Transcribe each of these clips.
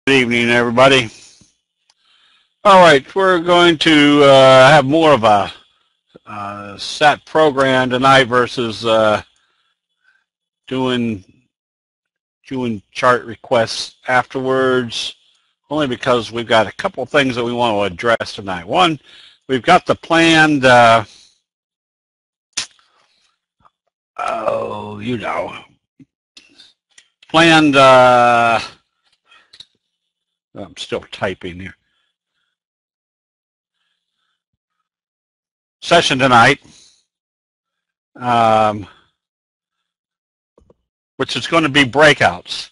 evening, everybody. All right, we're going to have more of a set program tonight versus doing chart requests afterwards, only because we've got a couple of things that we want to address tonight. One, we've got the planned, planned, I'm still typing here, session tonight, which is going to be breakouts.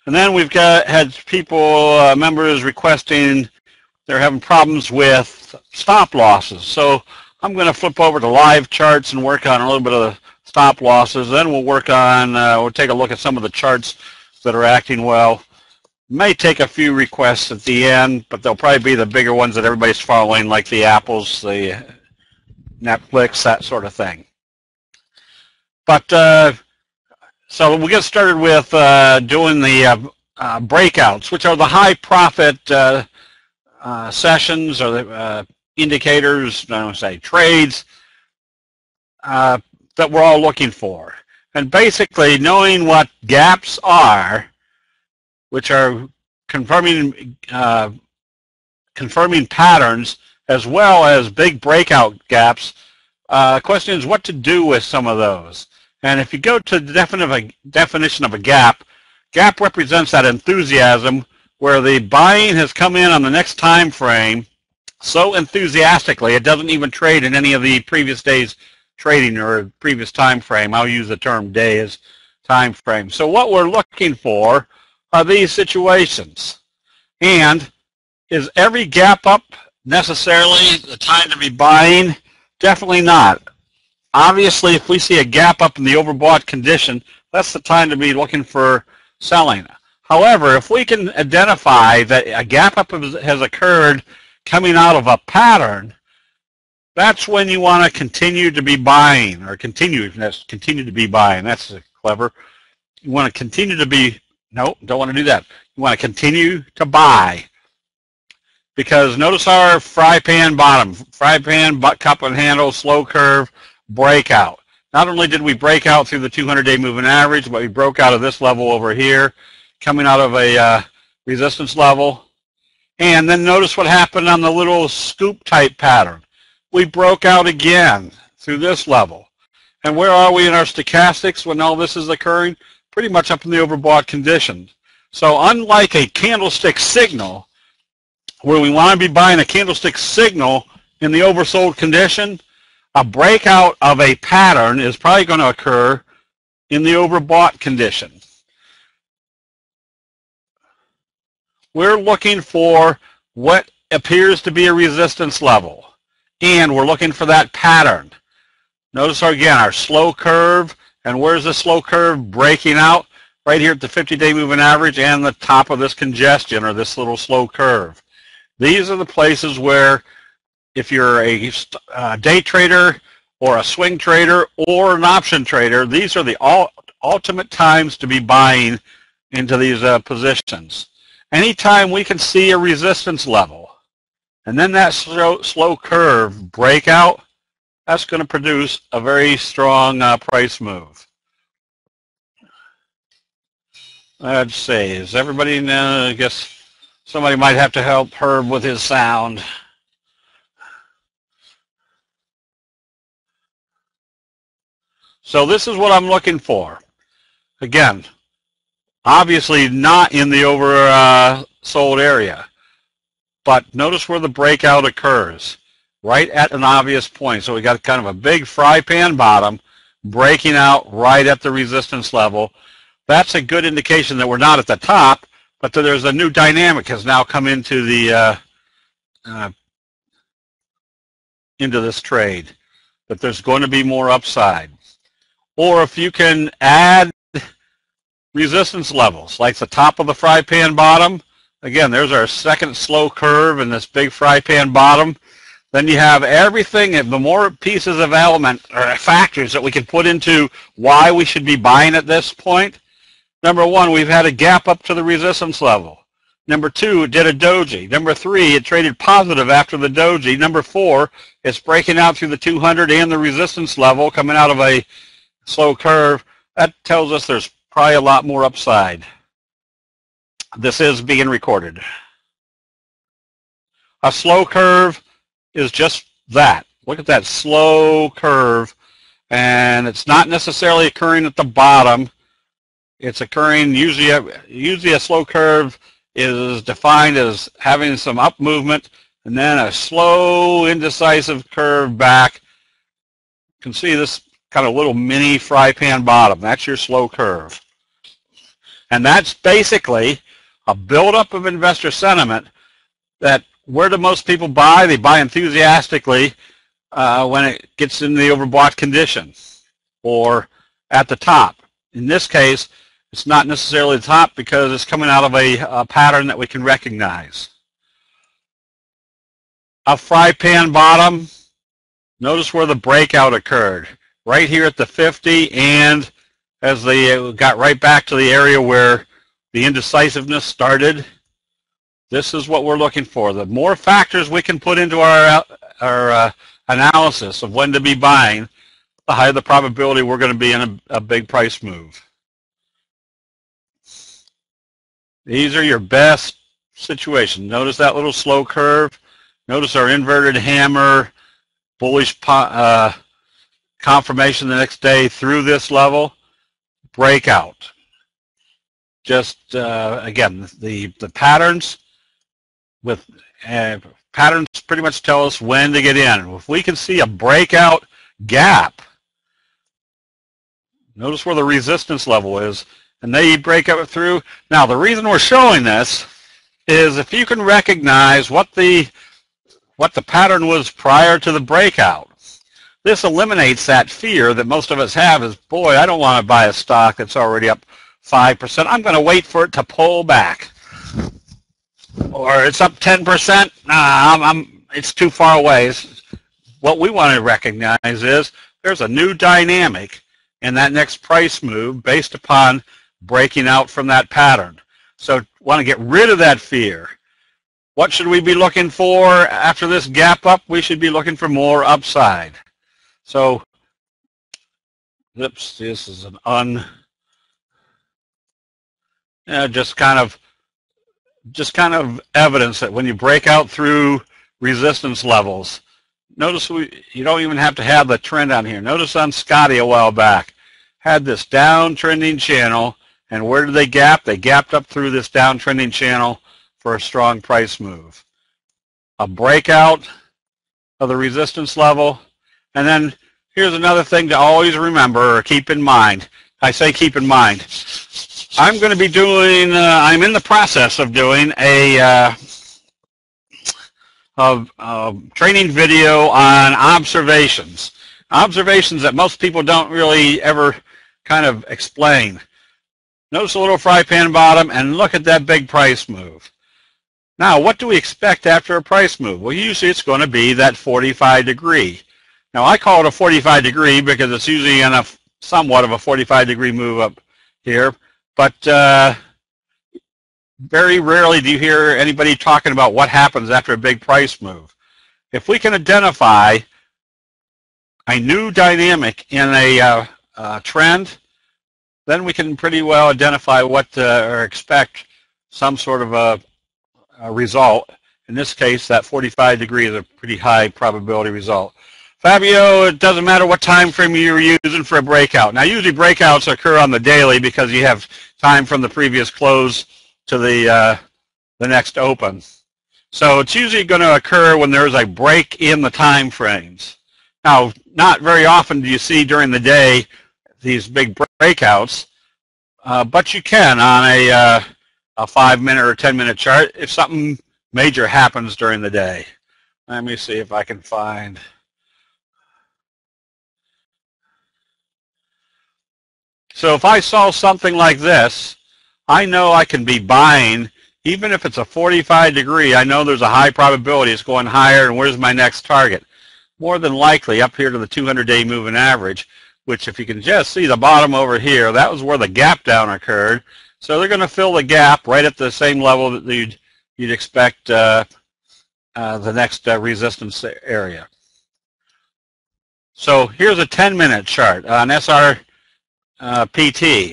And then we've had people, members requesting they're having problems with stop losses. So I'm going to flip over to live charts and work on a little bit of the stop losses. Then we'll work on, we'll take a look at some of the charts that are acting well. May take a few requests at the end, but they'll probably be the bigger ones that everybody's following, like the Apples, the Netflix, that sort of thing. But so we'll get started with doing the breakouts, which are the high profit sessions or the indicators, I don't say trades, that we're all looking for. And basically knowing what gaps are, which are confirming patterns, as well as big breakout gaps. Question is what to do with some of those. And if you go to the definition of a gap represents that enthusiasm where the buying has come in on the next time frame so enthusiastically it doesn't even trade in any of the previous days trading or previous time frame. I'll use the term day as time frame. So what we're looking for are these situations. And is every gap up necessarily the time to be buying? Definitely not. Obviously, if we see a gap up in the overbought condition, that's the time to be looking for selling. However, if we can identify that a gap up has occurred coming out of a pattern, that's when you want to continue to be buying, or continue to be buying. That's clever. You want to continue to be, no, don't want to do that. You want to continue to buy. Because notice our fry pan bottom, cup and handle, slow curve, breakout. Not only did we break out through the 200-day moving average, but we broke out of this level over here, coming out of a resistance level. And then notice what happened on the little scoop type pattern. We broke out again through this level. And where are we in our stochastics when all this is occurring? Pretty much up in the overbought condition. So unlike a candlestick signal, where we want to be buying a candlestick signal in the oversold condition, a breakout of a pattern is probably going to occur in the overbought condition. We're looking for what appears to be a resistance level, and we're looking for that pattern. Notice again our slow curve, and where's the slow curve breaking out? Right here at the 50-day moving average and the top of this congestion or this little slow curve. These are the places where if you're a day trader or a swing trader or an option trader, these are the ultimate times to be buying into these positions. Anytime we can see a resistance level and then that slow curve breakout, that's going to produce a very strong price move. Let's see, is everybody now? I guess somebody might have to help Herb with his sound. So this is what I'm looking for. Again, obviously not in the oversold area, but notice where the breakout occurs, right at an obvious point. So we got kind of a big fry pan bottom breaking out right at the resistance level. That's a good indication that we're not at the top, but that there's a new dynamic has now come into the into this trade, that there's going to be more upside. Or if you can add resistance levels, like the top of the fry pan bottom, again, there's our second slow curve and this big fry pan bottom. Then you have everything, the more pieces of element or factors that we can put into why we should be buying at this point. Number one, we've had a gap up to the resistance level. Number 2, it did a doji. Number 3, it traded positive after the doji. Number 4, it's breaking out through the 200 and the resistance level, coming out of a slow curve. That tells us there's probably a lot more upside. This is being recorded. A slow curve is just that. Look at that slow curve, and it's not necessarily occurring at the bottom. It's occurring usually a slow curve is defined as having some up movement and then a slow indecisive curve back. You can see this kind of little mini fry pan bottom. That's your slow curve. And that's basically a buildup of investor sentiment that where do most people buy? They buy enthusiastically when it gets in the overbought condition or at the top. In this case, it's not necessarily the top because it's coming out of a pattern that we can recognize. A fry pan bottom, notice where the breakout occurred. Right here at the 50, and as they got right back to the area where the indecisiveness started. This is what we're looking for. The more factors we can put into our analysis of when to be buying, the higher the probability we're going to be in a big price move. These are your best situations. Notice that little slow curve. Notice our inverted hammer, bullish confirmation the next day through this level, breakout. Just again, the patterns with patterns pretty much tell us when to get in. If we can see a breakout gap, notice where the resistance level is, and they break up through. Now, the reason we're showing this is if you can recognize what the pattern was prior to the breakout, this eliminates that fear that most of us have is, boy, I don't want to buy a stock that's already up 5%. I'm going to wait for it to pull back. Or it's up 10%. Nah, it's too far away. What we want to recognize is there's a new dynamic in that next price move based upon breaking out from that pattern. So want to get rid of that fear. What should we be looking for after this gap up? We should be looking for more upside. So, oops, this is an just kind of evidence that when you break out through resistance levels, notice you don't even have to have the trend on here. Notice on Scotty a while back, had this downtrending channel, and where did they gap? They gapped up through this downtrending channel for a strong price move. A breakout of the resistance level, and then here's another thing to always remember or keep in mind. I say keep in mind. I'm going to be doing, I'm in the process of doing a training video on observations. Observations that most people don't really ever kind of explain. Notice a little fry pan bottom and look at that big price move. Now, what do we expect after a price move? Well, usually it's going to be that 45 degree. Now, I call it a 45 degree because it's usually in a somewhat of a 45 degree move up here. But very rarely do you hear anybody talking about what happens after a big price move. If we can identify a new dynamic in a trend, then we can pretty well identify what or expect some sort of a result. In this case, that 45 degree is a pretty high probability result. Fabio, it doesn't matter what time frame you're using for a breakout. Now, usually breakouts occur on the daily because you have time from the previous close to the next open. So it's usually going to occur when there's a break in the time frames. Now, not very often do you see during the day these big breakouts, but you can on a 5-minute or 10-minute chart if something major happens during the day. Let me see if I can find. So if I saw something like this, I know I can be buying, even if it's a 45 degree, I know there's a high probability it's going higher, and where's my next target? More than likely up here to the 200-day moving average, which if you can just see the bottom over here, that was where the gap down occurred. So they're going to fill the gap right at the same level that you'd expect the next resistance area. So here's a 10-minute chart on SRPT.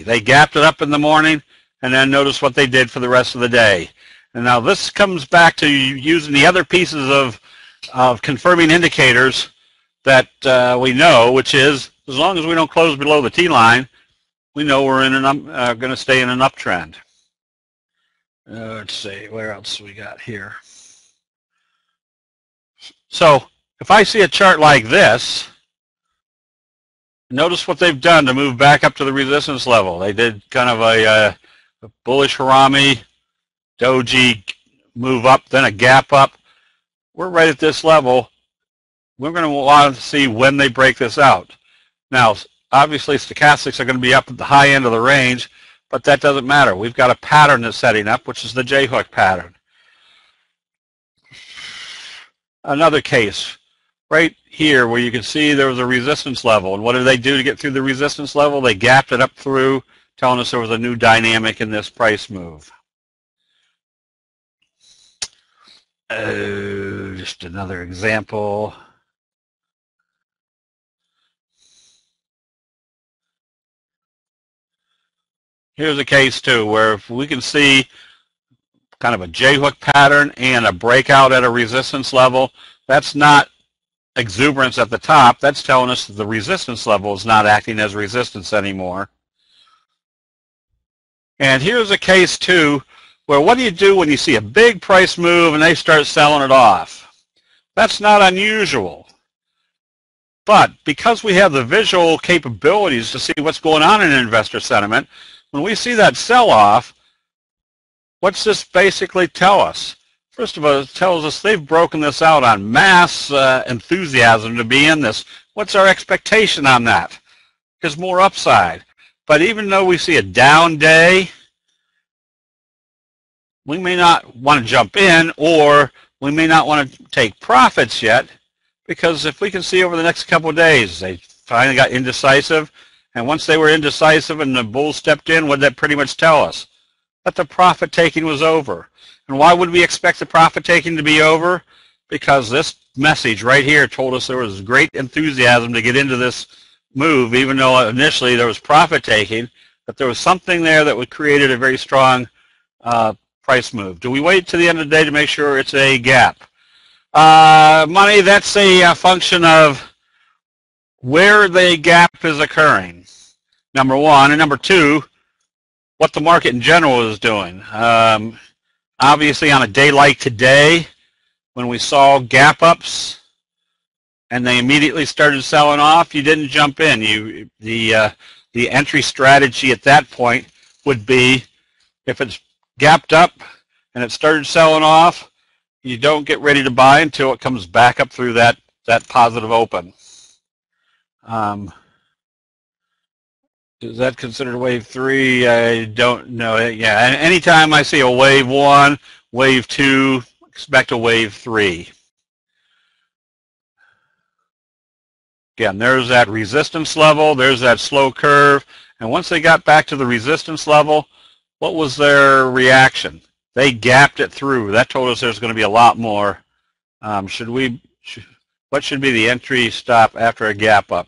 They gapped it up in the morning, and then notice what they did for the rest of the day. And now this comes back to using the other pieces of confirming indicators that we know, which is as long as we don't close below the T line, we know we're in going to stay in an uptrend. Let's see, where else we got here? So if I see a chart like this, notice what they've done to move back up to the resistance level. They did kind of a bullish harami, doji move up, then a gap up. We're right at this level. We're going to want to see when they break this out. Now, obviously, stochastics are going to be up at the high end of the range, but that doesn't matter. We've got a pattern that's setting up, which is the J-hook pattern. Another case, right here where you can see there was a resistance level. And what did they do to get through the resistance level? They gapped it up through, telling us there was a new dynamic in this price move. Just another example. Here's a case too where if we can see kind of a J-hook pattern and a breakout at a resistance level, that's not exuberance at the top. That's telling us that the resistance level is not acting as resistance anymore. And here's a case too where what do you do when you see a big price move and they start selling it off? That's not unusual. But because we have the visual capabilities to see what's going on in investor sentiment, when we see that sell-off, what's this basically tell us? First of all, it tells us they've broken this out on mass enthusiasm to be in this. What's our expectation on that? There's more upside. But even though we see a down day, we may not want to jump in, or we may not want to take profits yet, because if we can see over the next couple of days, they finally got indecisive, and once they were indecisive and the bull stepped in, what did that pretty much tell us? That the profit taking was over. And why would we expect the profit taking to be over? Because this message right here told us there was great enthusiasm to get into this move, even though initially there was profit taking, that there was something there that would created a very strong price move. Do we wait to the end of the day to make sure it's a gap? Money, that's a function of where the gap is occurring, number one. And number two, what the market in general is doing. Obviously, on a day like today, when we saw gap ups and they immediately started selling off, you didn't jump in. The entry strategy at that point would be, if it's gapped up and it started selling off, you don't get ready to buy until it comes back up through that positive open. Is that considered wave 3? I don't know. Yeah, and anytime I see a wave 1, wave 2, expect a wave 3. Again, there's that resistance level, there's that slow curve, and once they got back to the resistance level, what was their reaction? They gapped it through. That told us there's going to be a lot more. What should be the entry stop after a gap up?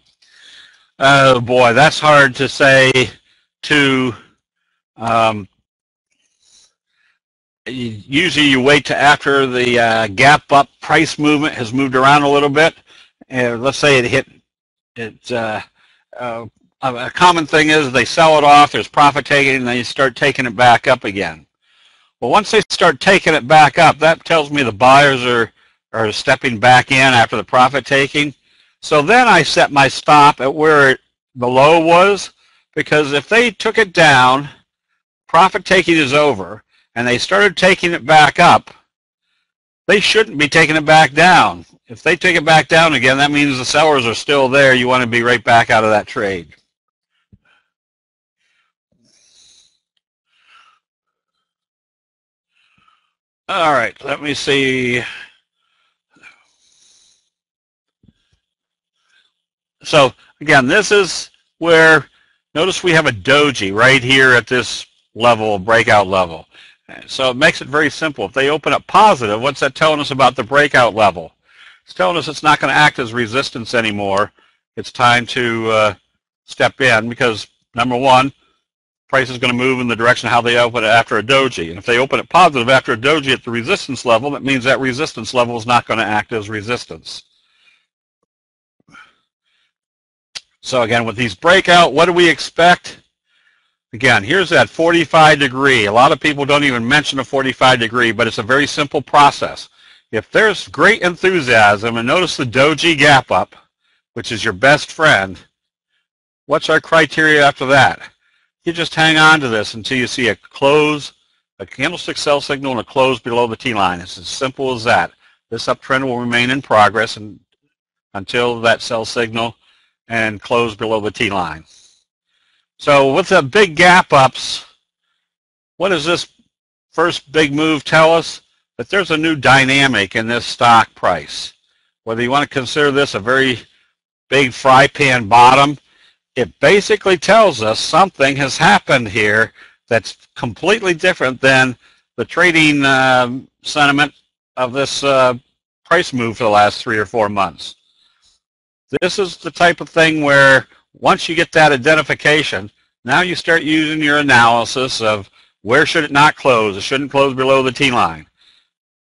Oh boy, that's hard to say. Usually you wait to after the gap up price movement has moved around a little bit. Let's say it hit it. A common thing is they sell it off, there's profit taking, and then you start taking it back up again. Well, once they start taking it back up, that tells me the buyers are stepping back in after the profit taking. So then I set my stop at where the low was, because if they took it down, profit taking is over, and they started taking it back up, they shouldn't be taking it back down. If they take it back down again, that means the sellers are still there. You want to be right back out of that trade. All right, let me see. So again, this is where, notice we have a doji right here at this level, breakout level. So it makes it very simple. If they open up positive, what's that telling us about the breakout level? It's telling us it's not going to act as resistance anymore. It's time to step in because, number one, price is going to move in the direction of how they open it after a doji. And if they open it positive after a doji at the resistance level, that means that resistance level is not going to act as resistance. So again, with these breakout, what do we expect? Again, here's that 45 degree. A lot of people don't even mention a 45 degree, but it's a very simple process. If there's great enthusiasm, and notice the doji gap up, which is your best friend, what's our criteria after that? You just hang on to this until you see a close, a candlestick sell signal, and a close below the T-line. It's as simple as that. This uptrend will remain in progress until that sell signal and close below the T-line. So with the big gap ups, what does this first big move tell us? That there's a new dynamic in this stock price. Whether you want to consider this a very big fry pan bottom, it basically tells us something has happened here that's completely different than the trading sentiment of this price move for the last 3 or 4 months. This is the type of thing where once you get that identification, now you start using your analysis of where should it not close. It shouldn't close below the T-line.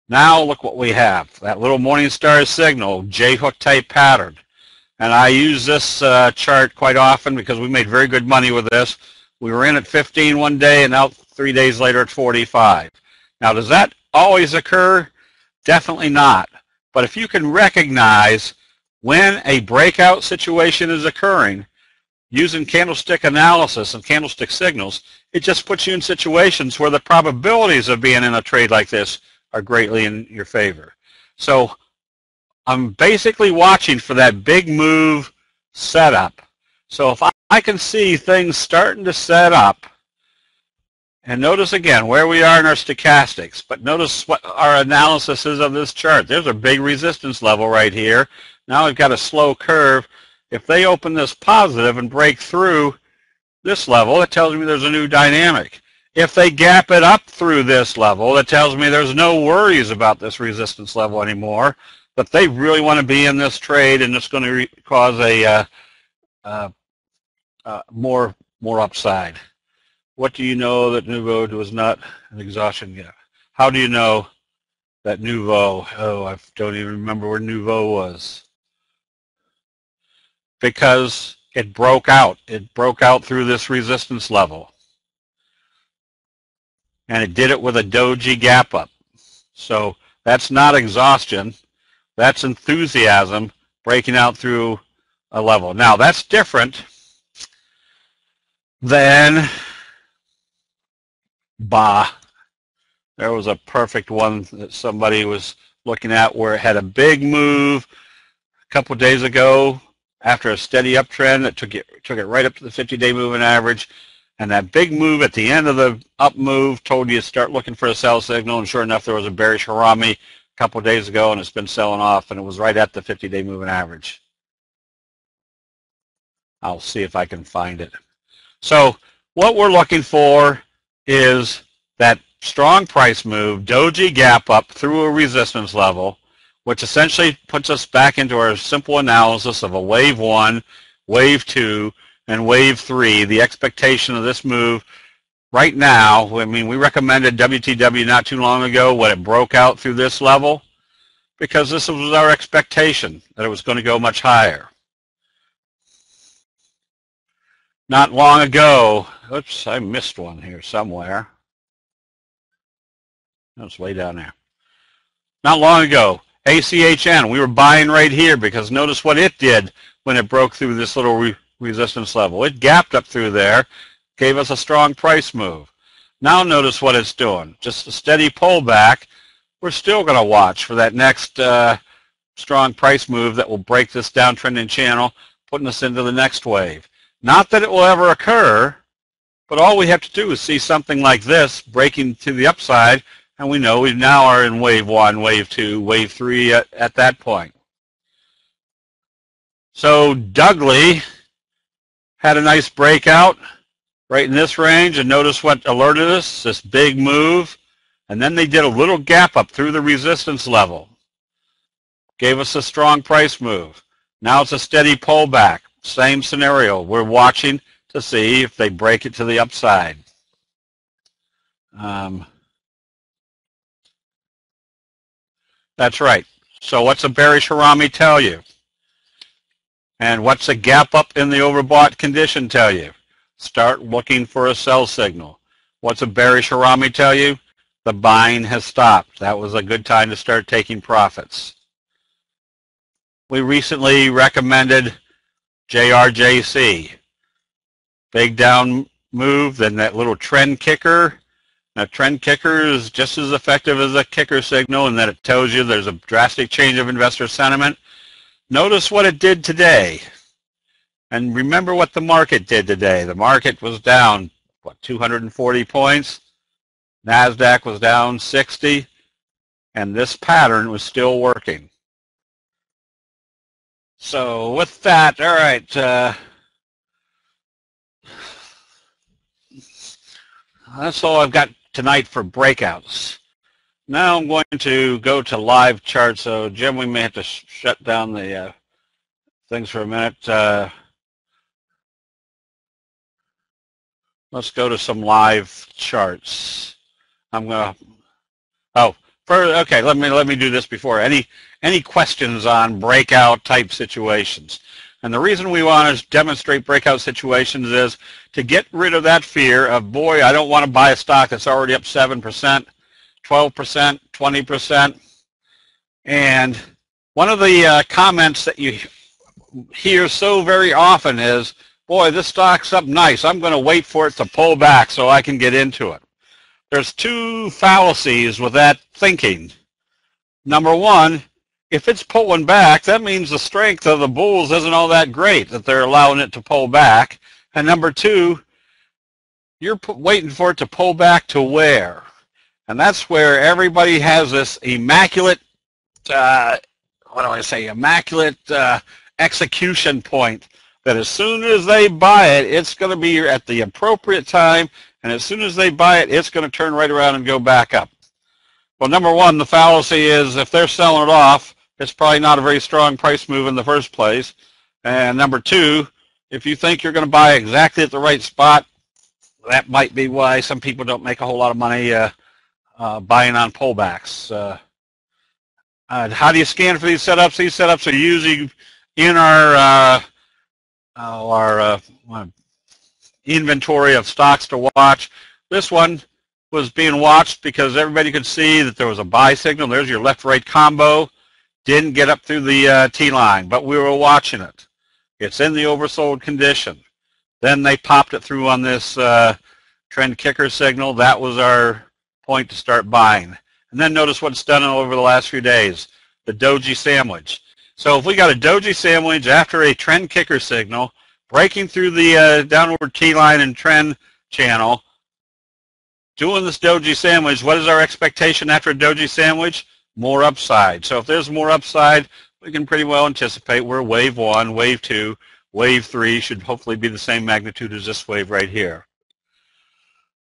Now look what we have. That little morning star signal, J-hook type pattern. And I use this chart quite often because we made very good money with this. We were in at 15 one day and out 3 days later at 45. Now does that always occur? Definitely not. But if you can recognize when a breakout situation is occurring, using candlestick analysis and candlestick signals, it just puts you in situations where the probabilities of being in a trade like this are greatly in your favor. So I'm basically watching for that big move setup. So if I can see things starting to set up, and notice again where we are in our stochastics, but notice what our analysis is of this chart. There's a big resistance level right here. Now we've got a slow curve. If they open this positive and break through this level, it tells me there's a new dynamic. If they gap it up through this level, it tells me there's no worries about this resistance level anymore, but they really want to be in this trade, and it's going to cause a more upside. What do you know that Nouveau was not an exhaustion gap? How do you know that Nouveau? Oh, I don't even remember where Nouveau was. Because it broke out. It broke out through this resistance level. And it did it with a doji gap up. So that's not exhaustion. That's enthusiasm breaking out through a level. Now that's different than There was a perfect one that somebody was looking at where it had a big move a couple of days ago after a steady uptrend that took it right up to the 50-day moving average. And that big move at the end of the up move told you to start looking for a sell signal, and sure enough, there was a bearish harami a couple of days ago, and it's been selling off, and it was right at the 50-day moving average. I'll see if I can find it. So what we're looking for is that strong price move, doji gap up through a resistance level, which essentially puts us back into our simple analysis of a wave 1, wave 2, and wave 3. The expectation of this move right now, I mean, we recommended WTW not too long ago when it broke out through this level, because this was our expectation that it was going to go much higher. Not long ago, oops, I missed one here somewhere. That's way down there. Not long ago, ACHN, we were buying right here because notice what it did when it broke through this little resistance level. It gapped up through there, gave us a strong price move. Now notice what it's doing. Just a steady pullback. We're still going to watch for that next strong price move that will break this downtrending channel, putting us into the next wave. Not that it will ever occur, but all we have to do is see something like this breaking to the upside, and we know we now are in wave 1, wave 2, wave 3 at that point. So Dougley had a nice breakout. right in this range, and notice what alerted us, this big move, and then they did a little gap up through the resistance level. Gave us a strong price move. Now it's a steady pullback. Same scenario. We're watching to see if they break it to the upside. That's right. So what's a bearish Harami tell you? And what's a gap up in the overbought condition tell you? Start looking for a sell signal. What's a bearish Harami tell you? The buying has stopped. That was a good time to start taking profits. We recently recommended JRJC. Big down move, then that little trend kicker. Now, trend kicker is just as effective as a kicker signal in that it tells you there's a drastic change of investor sentiment. Notice what it did today. And remember what the market did today. The market was down, what, 240 points? NASDAQ was down 60, and this pattern was still working. So with that, all right, that's all I've got tonight for breakouts. Now I'm going to go to live charts. So Jim, we may have to shut down the things for a minute. Let's go to some live charts. I'm gonna. Oh, okay. Let me do this before any questions on breakout type situations. And the reason we want to demonstrate breakout situations is to get rid of that fear of, boy, I don't want to buy a stock that's already up 7%, 12%, 20%. And one of the comments that you hear so very often is, boy, this stock's up nice. I'm going to wait for it to pull back so I can get into it. There's two fallacies with that thinking. Number one, if it's pulling back, that means the strength of the bulls isn't all that great that they're allowing it to pull back. And number two, you're waiting for it to pull back to where? And that's where everybody has this immaculate, immaculate execution point, that as soon as they buy it, it's going to be at the appropriate time, and as soon as they buy it, it's going to turn right around and go back up. Well, number one, the fallacy is if they're selling it off, it's probably not a very strong price move in the first place. And number two, if you think you're going to buy exactly at the right spot, that might be why some people don't make a whole lot of money buying on pullbacks. How do you scan for these setups? These setups are usually in our inventory of stocks to watch. This one was being watched because everybody could see that there was a buy signal. There's your left-right combo. Didn't get up through the T-line, but we were watching it. It's in the oversold condition. Then they popped it through on this trend kicker signal. That was our point to start buying. And then notice what it's done over the last few days, the doji sandwich. So if we got a doji sandwich after a trend kicker signal, breaking through the downward T-line and trend channel, doing this doji sandwich, what is our expectation after a doji sandwich? More upside. So if there's more upside, we can pretty well anticipate we're wave one, wave two, wave three should hopefully be the same magnitude as this wave right here.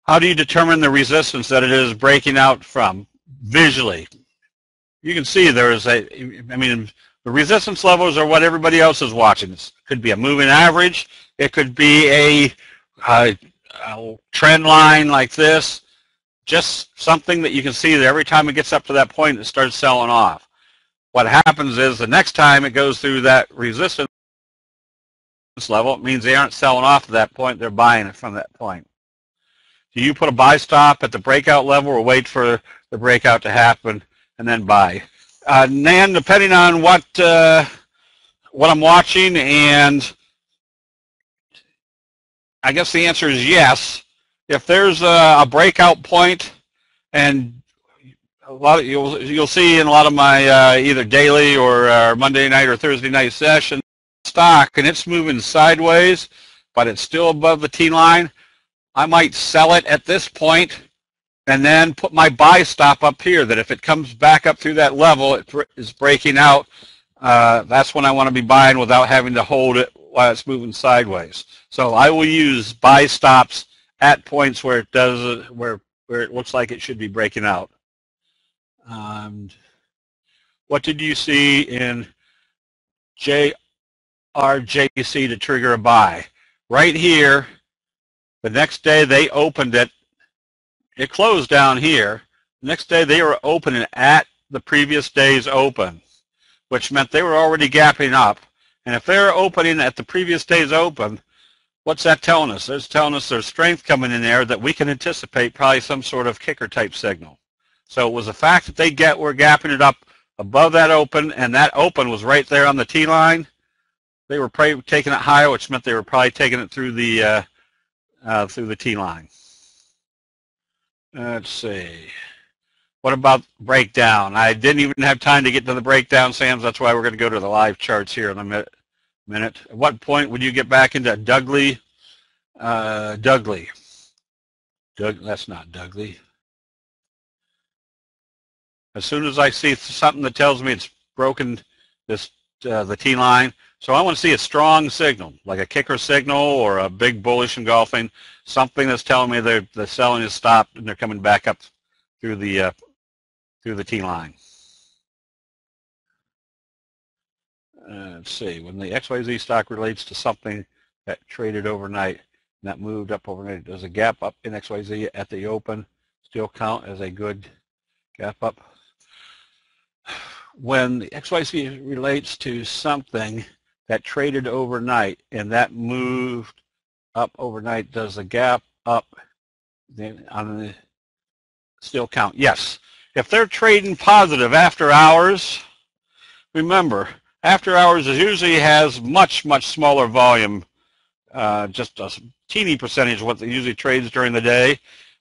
How do you determine the resistance that it is breaking out from? Visually. You can see there is the resistance levels are what everybody else is watching. It could be a moving average. It could be a trend line like this. Just something that you can see that every time it gets up to that point, it starts selling off. What happens is the next time it goes through that resistance level, it means they aren't selling off at that point. They're buying it from that point. Do you put a buy stop at the breakout level or wait for the breakout to happen and then buy? Nan, depending on what I'm watching, and I guess the answer is yes. If there's a breakout point, and a lot of, you'll see in a lot of my either daily or Monday night or Thursday night session stock, and it's moving sideways, but it's still above the T line, I might sell it at this point and then put my buy stop up here, that if it comes back up through that level, it is breaking out. That's when I want to be buying without having to hold it while it's moving sideways. So I will use buy stops at points where it does where it looks like it should be breaking out. What did you see in JRJC to trigger a buy? Right here, the next day they opened it. It closed down here. The next day they were opening at the previous day's open, which meant they were already gapping up. And if they're opening at the previous day's open, what's that telling us? It's telling us there's strength coming in there that we can anticipate probably some sort of kicker type signal. So it was the fact that they were gapping it up above that open, and that open was right there on the T line. They were probably taking it higher, which meant they were probably taking it through the T line. Let's see. What about breakdown? I didn't even have time to get to the breakdown, Sam. That's why we're going to go to the live charts here in a minute. At what point would you get back into Dougley? That's not Dougley. As soon as I see something that tells me it's broken the T line, so I want to see a strong signal, like a kicker signal or a big bullish engulfing, something that's telling me the selling is stopped and they're coming back up through the T line. Let's see, when the XYZ stock relates to something that traded overnight and that moved up overnight, does a gap up in XYZ at the open still count as a good gap up? When the XYZ relates to something that traded overnight and that moved up overnight, does the gap up on the still count? Yes. If they're trading positive after hours, remember, after hours usually has much, much smaller volume, just a teeny percentage of what they usually trades during the day.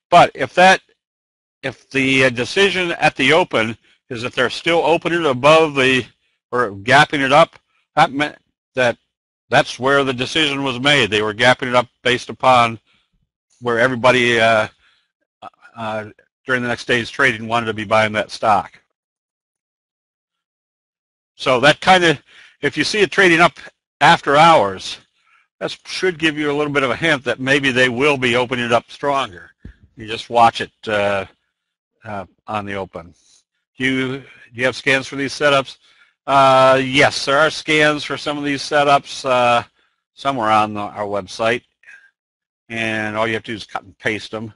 But if the decision at the open is that they're still opening above or gapping it up, that meant that's where the decision was made. They were gapping it up based upon where everybody during the next day's trading wanted to be buying that stock. So that kind of, if you see it trading up after hours, that should give you a little bit of a hint that maybe they will be opening it up stronger. You just watch it on the open. Do you have scans for these setups? Yes, there are scans for some of these setups somewhere on our website, and all you have to do is cut and paste them.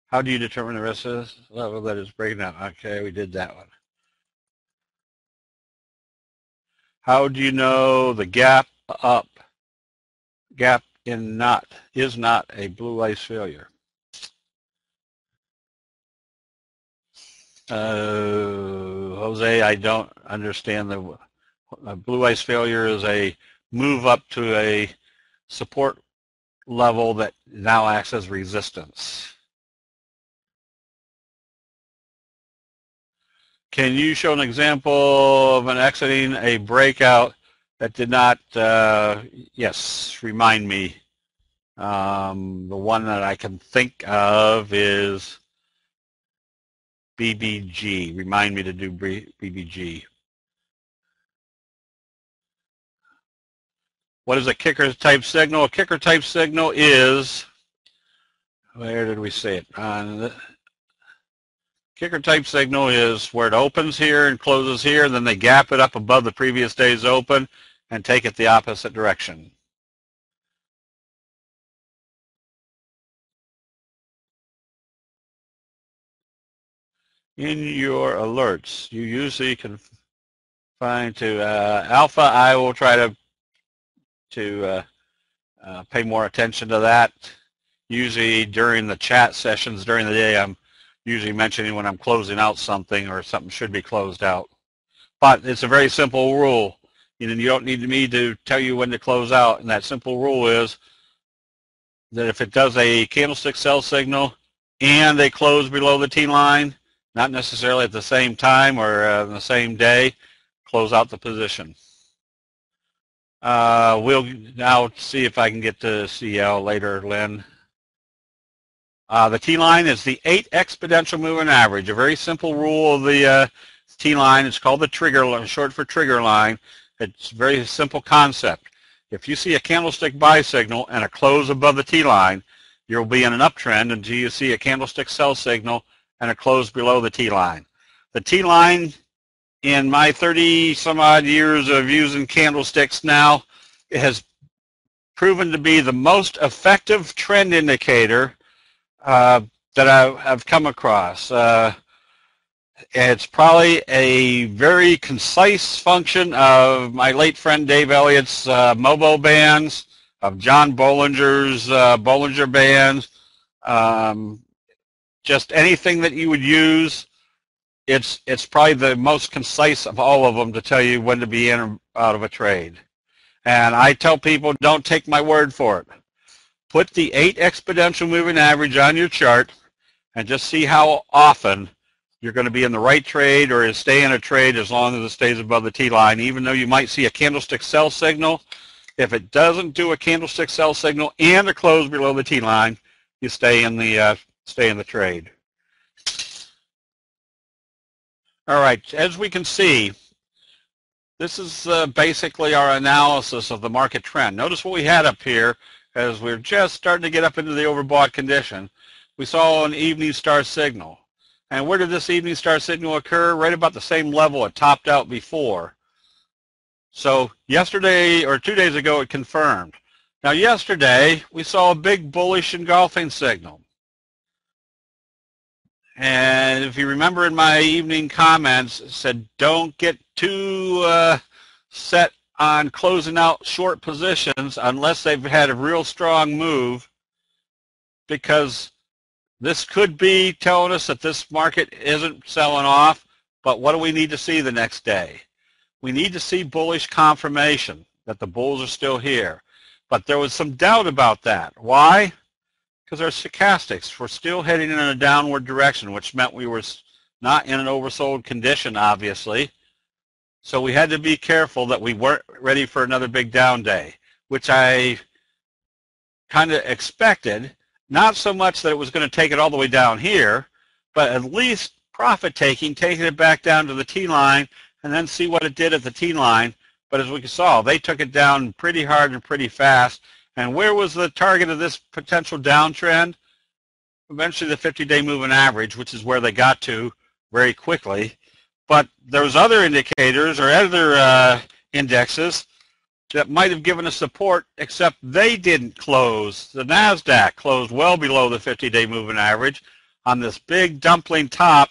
How do you determine the rest of this level that is breaking down? Okay, we did that one. How do you know the gap up, gap in is not a blue ice failure? Jose, I don't understand the blue ice failure is a move up to a support level that now acts as resistance. Can you show an example of an exiting a breakout that did not, yes, remind me. The one that I can think of is BBG. Remind me to do BBG. What is a kicker type signal? A kicker type signal is, where did we say it? Kicker type signal is where it opens here and closes here, then they gap it up above the previous day's open and take it the opposite direction. In your alerts, you usually can find to Alpha. I will try to pay more attention to that. Usually during the chat sessions during the day, I'm usually mentioning when I'm closing out something or something should be closed out. But it's a very simple rule. You don't need me to tell you when to close out, and that simple rule is that if it does a candlestick sell signal and they close below the T line, not necessarily at the same time or the same day, close out the position. We'll now see if I can get to CL later, Lynn. The T-line is the 8 exponential moving average, a very simple rule of the T-line. It's called the trigger line, short for trigger line. It's a very simple concept. If you see a candlestick buy signal and a close above the T-line, you'll be in an uptrend until you see a candlestick sell signal and a close below the T-line. The T-line, in my 30 some odd years of using candlesticks now, it has proven to be the most effective trend indicator that I've come across. It's probably a very concise function of my late friend Dave Elliott's Mobo bands, of John Bollinger's Bollinger bands, just anything that you would use. It's probably the most concise of all of them to tell you when to be in or out of a trade. And I tell people, don't take my word for it. Put the 8 exponential moving average on your chart and just see how often you're going to be in the right trade or stay in a trade as long as it stays above the T-line, even though you might see a candlestick sell signal. If it doesn't do a candlestick sell signal and a close below the T-line, you stay in the trade. All right, as we can see, this is basically our analysis of the market trend. Notice what we had up here as we're just starting to get up into the overbought condition. We saw an evening star signal. And where did this evening star signal occur? Right about the same level it topped out before. So yesterday or 2 days ago it confirmed. Now yesterday we saw a big bullish engulfing signal. And if you remember in my evening comments, it said don't get too set on closing out short positions unless they've had a real strong move, because this could be telling us that this market isn't selling off, but what do we need to see the next day? We need to see bullish confirmation that the bulls are still here. But there was some doubt about that. Why? Because our stochastics were still heading in a downward direction, which meant we were not in an oversold condition, obviously. So we had to be careful that we weren't ready for another big down day, which I kind of expected. Not so much that it was going to take it all the way down here, but at least profit taking it back down to the T-line and then see what it did at the T-line. But as we saw, they took it down pretty hard and pretty fast. And where was the target of this potential downtrend? Eventually the 50-day moving average, which is where they got to very quickly. But there's other indicators or other indexes that might have given us support, except they didn't close. The NASDAQ closed well below the 50-day moving average on this big dumpling top.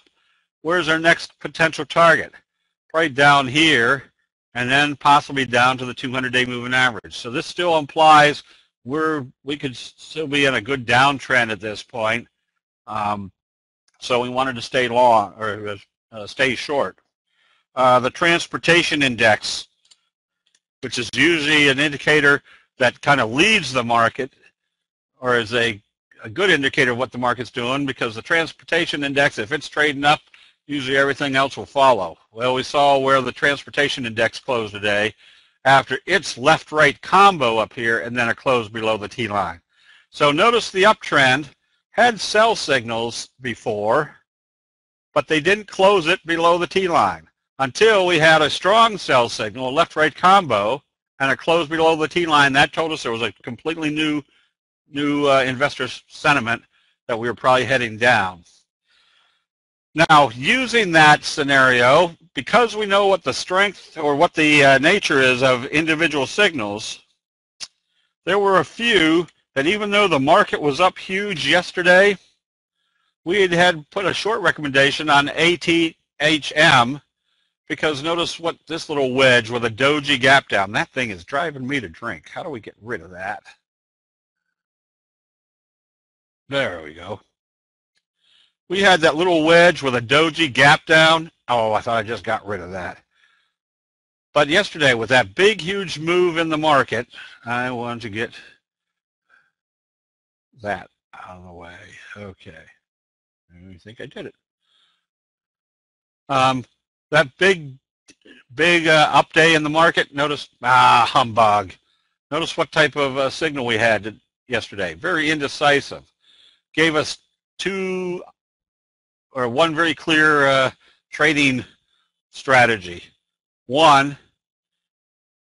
Where's our next potential target? Right down here, and then possibly down to the 200-day moving average. So this still implies we could still be in a good downtrend at this point. So we wanted to stay long or stay short. The transportation index, which is usually an indicator that kind of leads the market, or is a good indicator of what the market's doing, because the transportation index, if it's trading up, usually everything else will follow. Well, we saw where the transportation index closed today after its left-right combo up here and then a close below the T-line. So notice the uptrend had sell signals before, but they didn't close it below the T-line until we had a strong sell signal, a left-right combo, and a close below the T-line. That told us there was a completely new investor sentiment that we were probably heading down. Now, using that scenario, because we know what the strength or what the nature is of individual signals, there were a few that even though the market was up huge yesterday, we had put a short recommendation on ATHM, because notice what this little wedge with a doji gap down, that thing is driving me to drink. How do we get rid of that? There we go. We had that little wedge with a doji gap down. Oh, I thought I just got rid of that. But yesterday, with that big, huge move in the market, I wanted to get that out of the way. Okay. I think I did it. That big up day in the market, notice, humbug. Notice what type of signal we had yesterday. Very indecisive. Gave us one very clear trading strategy. One,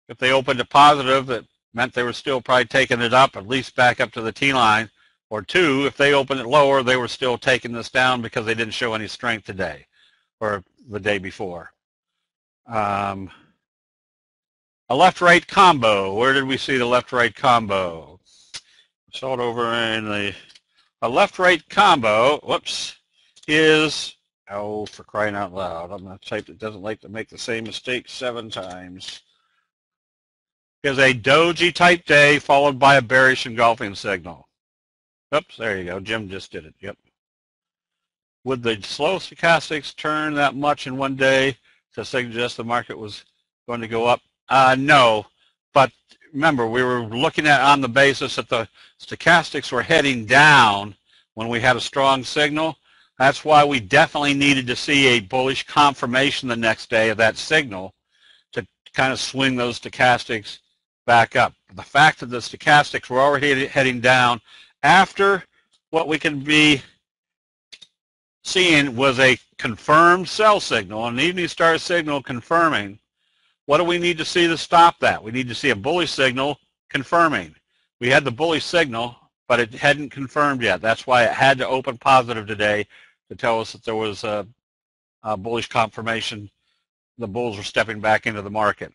if they opened a positive, that meant they were still probably taking it up, at least back up to the T-line. Or two, if they opened it lower, they were still taking this down because they didn't show any strength today or the day before. A left-right combo. Where did we see the left-right combo? Saw it over in a left-right combo. Whoops, is, oh, for crying out loud, I'm the type that doesn't like to make the same mistake 7 times. Is a doji type day followed by a bearish engulfing signal. Oops, there you go. Jim just did it. Yep. Would the slow stochastics turn that much in one day to suggest the market was going to go up? No, but remember, we were looking at on the basis that the stochastics were heading down when we had a strong signal. That's why we definitely needed to see a bullish confirmation the next day of that signal to kind of swing those stochastics back up. The fact that the stochastics were already heading down after what we can be seeing was a confirmed sell signal, an evening star signal confirming. What do we need to see to stop that? We need to see a bullish signal confirming. We had the bullish signal, but it hadn't confirmed yet. That's why it had to open positive today to tell us that there was a bullish confirmation. The bulls were stepping back into the market.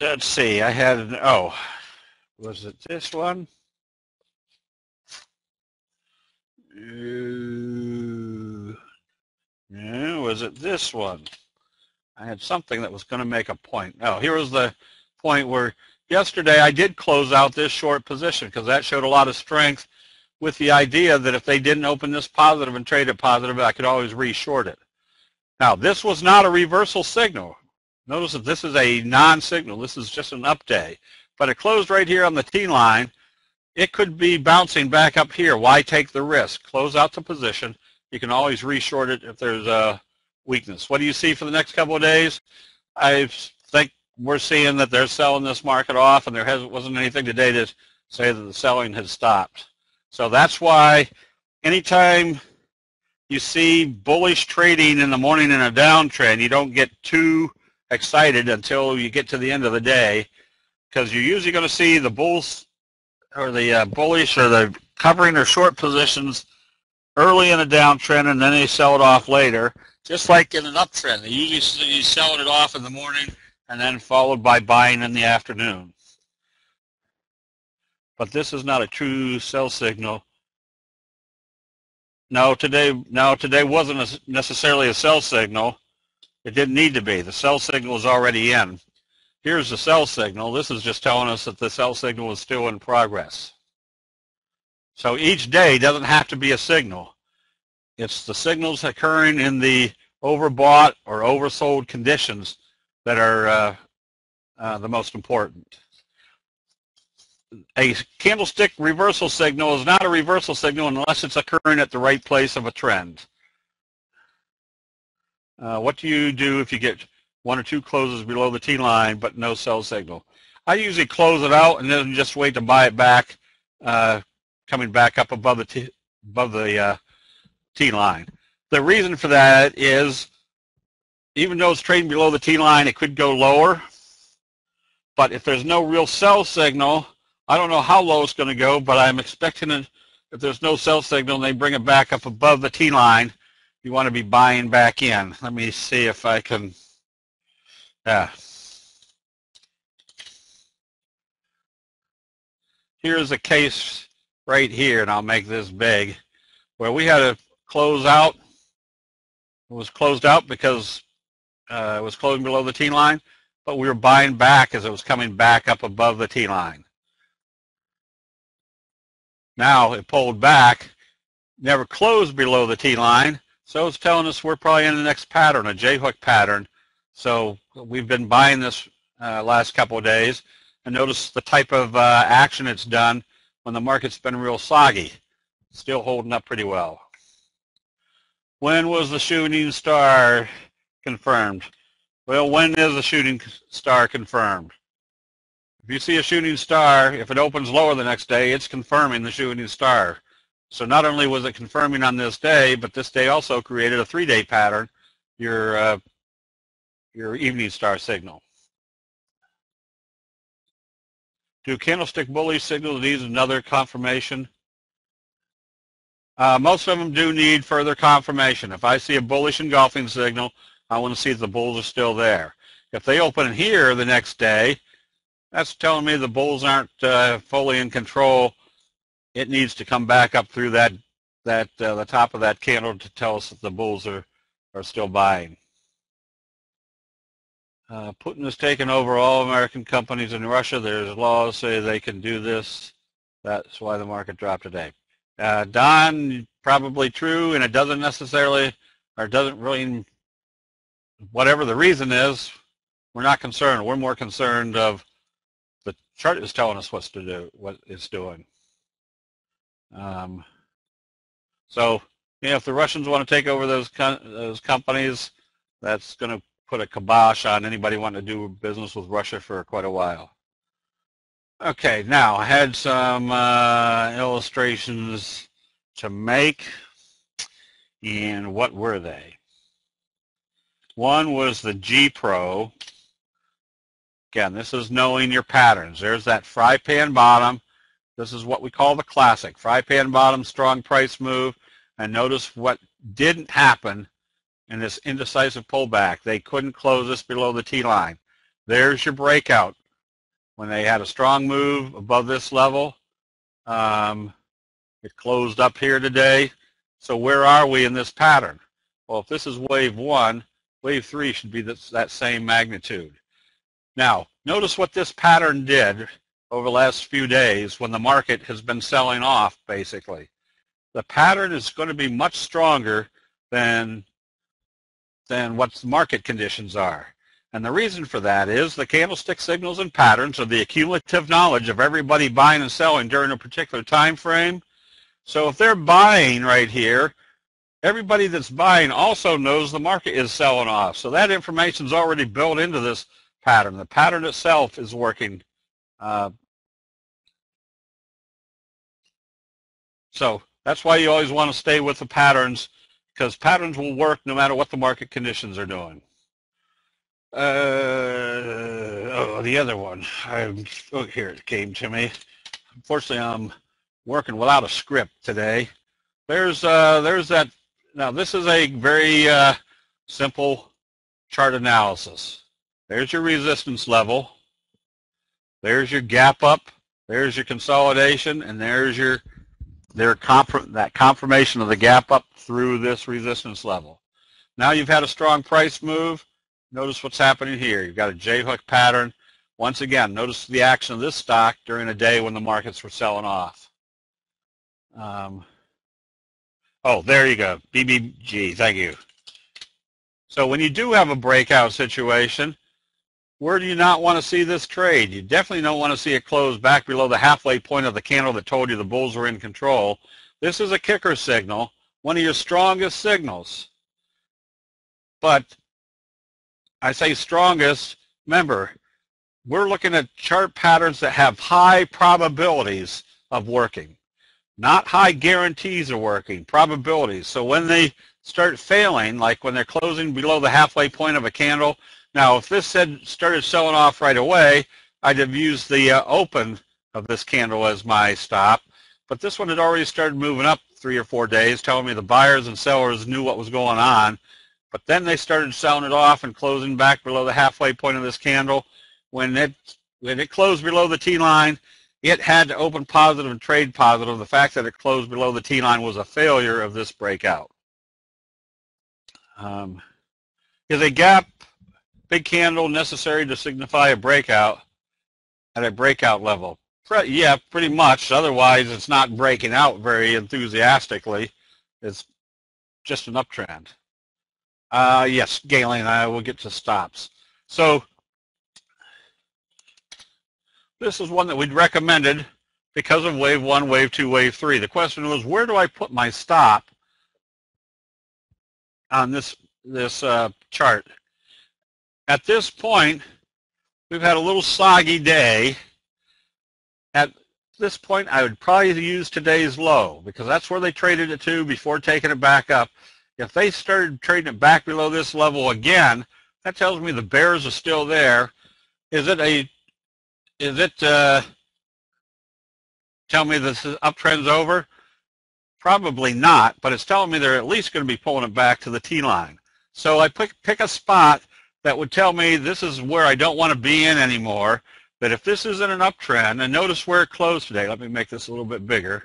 Let's see. I had an, oh, was it this one? Yeah, was it this one? I had something that was going to make a point. Oh, here was the point where yesterday I did close out this short position because that showed a lot of strength with the idea that if they didn't open this positive and trade it positive, I could always re-short it. Now, this was not a reversal signal. Notice that this is a non-signal. This is just an up day. But it closed right here on the T-line. It could be bouncing back up here. Why take the risk? Close out the position. You can always re-short it if there's a weakness. What do you see for the next couple of days? I think we're seeing that they're selling this market off, and there wasn't anything today to say that the selling has stopped. So that's why anytime you see bullish trading in the morning in a downtrend, you don't get too excited until you get to the end of the day, because you're usually going to see the bulls or the bullish or the covering or short positions early in a downtrend, and then they sell it off later. Just like in an uptrend, they usually selling it off in the morning and then followed by buying in the afternoon. But this is not a true sell signal. No, today wasn't necessarily a sell signal. It didn't need to be. The sell signal is already in. Here's the sell signal. This is just telling us that the sell signal is still in progress. So each day doesn't have to be a signal. It's the signals occurring in the overbought or oversold conditions that are the most important. A candlestick reversal signal is not a reversal signal unless it's occurring at the right place of a trend. What do you do if you get one or two closes below the T-line but no sell signal? I usually close it out and then just wait to buy it back, coming back up above the T-line. The reason for that is even though it's trading below the T-line, it could go lower. But if there's no real sell signal, I don't know how low it's going to go, but I'm expecting it, if there's no sell signal and they bring it back up above the T-line, you want to be buying back in. Let me see if I can, Here's a case right here, and I'll make this big, where we had to close out. It was closed out because it was closing below the T-line, but we were buying back as it was coming back up above the T-line. Now it pulled back, never closed below the T-line, so it's telling us we're probably in the next pattern, a J-hook pattern. So we've been buying this last couple of days, and notice the type of action it's done when the market's been real soggy. Still holding up pretty well. When was the shooting star confirmed? Well, when is a shooting star confirmed? If you see a shooting star, if it opens lower the next day, it's confirming the shooting star. So not only was it confirming on this day, but this day also created a 3-day pattern, your evening star signal. Do candlestick bullish signals need another confirmation? Most of them do need further confirmation. If I see a bullish engulfing signal, I want to see if the bulls are still there. If they open here the next day, that's telling me the bulls aren't fully in control. It needs to come back up through the top of that candle to tell us that the bulls are still buying. Putin has taken over all American companies in Russia. There's laws say they can do this. That's why the market dropped today. Don, probably true, and it doesn't necessarily, or doesn't really, whatever the reason is, we're not concerned. We're more concerned of the chart is telling us what it's doing. So, if the Russians want to take over those companies, that's going to put a kibosh on anybody wanting to do business with Russia for quite a while. Okay, now I had some illustrations to make, and what were they? One was the G Pro. Again, this is knowing your patterns. There's that fry pan bottom. This is what we call the classic. Fry pan bottom, strong price move, and notice what didn't happen in this indecisive pullback. They couldn't close this below the T line. There's your breakout. When they had a strong move above this level, it closed up here today. So where are we in this pattern? Well, if this is wave 1, wave 3 should be that same magnitude. Now, notice what this pattern did over the last few days when the market has been selling off, basically. The pattern is going to be much stronger than what the market conditions are. And the reason for that is the candlestick signals and patterns are the accumulative knowledge of everybody buying and selling during a particular time frame. So if they're buying right here, everybody that's buying also knows the market is selling off. So that information is already built into this pattern. The pattern itself is working. So that's why you always want to stay with the patterns, because patterns will work no matter what the market conditions are doing. The other one. Here it came to me. Unfortunately, I'm working without a script today. There's that. Now, this is a very simple chart analysis. There's your resistance level. There's your gap up. There's your consolidation, and there's that confirmation of the gap up through this resistance level. Now you've had a strong price move. Notice what's happening here. You've got a J-hook pattern. Once again, notice the action of this stock during a day when the markets were selling off. Oh, there you go, BBG, thank you. So when you do have a breakout situation, where do you not want to see this trade? You definitely don't want to see it close back below the halfway point of the candle that told you the bulls were in control. This is a kicker signal, one of your strongest signals. But I say strongest, remember, we're looking at chart patterns that have high probabilities of working. Not high guarantees of working, probabilities. So when they start failing, like when they're closing below the halfway point of a candle, now if this started selling off right away, I'd have used the open of this candle as my stop. But this one had already started moving up 3 or 4 days, telling me the buyers and sellers knew what was going on. But then they started selling it off and closing back below the halfway point of this candle. When it closed below the T-line, it had to open positive and trade positive. The fact that it closed below the T-line was a failure of this breakout. Is a gap, big candle, necessary to signify a breakout at a breakout level? Yeah, pretty much. Otherwise, it's not breaking out very enthusiastically. It's just an uptrend. Yes, Galen, I will get to stops. So this is one that we'd recommended because of wave 1, wave 2, wave 3. The question was, where do I put my stop on this chart? At this point, we've had a little soggy day. At this point, I would probably use today's low because that's where they traded it to before taking it back up. If they started trading it back below this level again, that tells me the bears are still there. Is it tell me this uptrend's over? Probably not, but it's telling me they're at least going to be pulling it back to the T-line. So I pick a spot that would tell me this is where I don't want to be in anymore, that if this isn't an uptrend, and notice where it closed today. Let me make this a little bit bigger.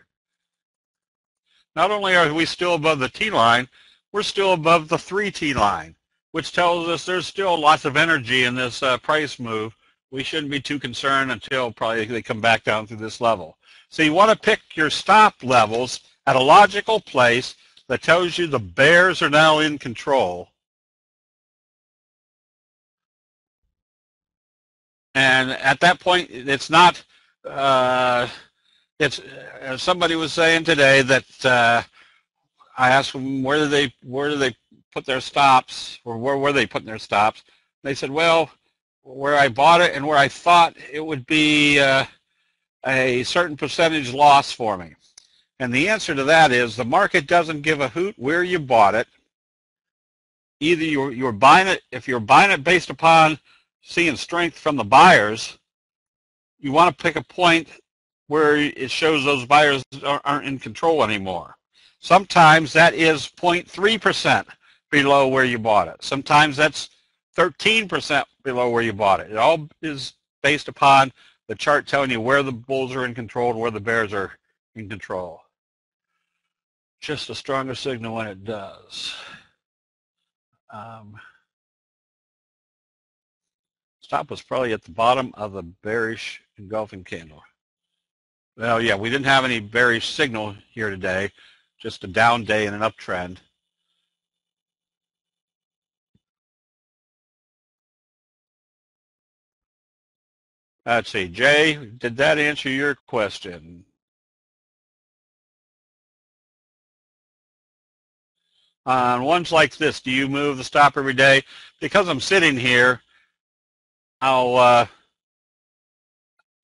Not only are we still above the T-line, we're still above the 3T line, which tells us there's still lots of energy in this price move. We shouldn't be too concerned until probably they come back down through this level. So you want to pick your stop levels at a logical place that tells you the bears are now in control. And at that point, it's not, somebody was saying today that I asked them where do they put their stops, or where were they putting their stops? They said, well, where I bought it and where I thought it would be a certain percentage loss for me. And the answer to that is the market doesn't give a hoot where you bought it. Either you're buying it, if you're buying it based upon seeing strength from the buyers, you want to pick a point where it shows those buyers aren't in control anymore. Sometimes that is 0.3% below where you bought it. Sometimes that's 13% below where you bought it. It all is based upon the chart telling you where the bulls are in control and where the bears are in control. Just a stronger signal when it does. Stop was probably at the bottom of the bearish engulfing candle. Well, yeah, we didn't have any bearish signal here today, just a down day and an uptrend. Let's see, Jay, did that answer your question? On ones like this, do you move the stop every day? Because I'm sitting here, I'll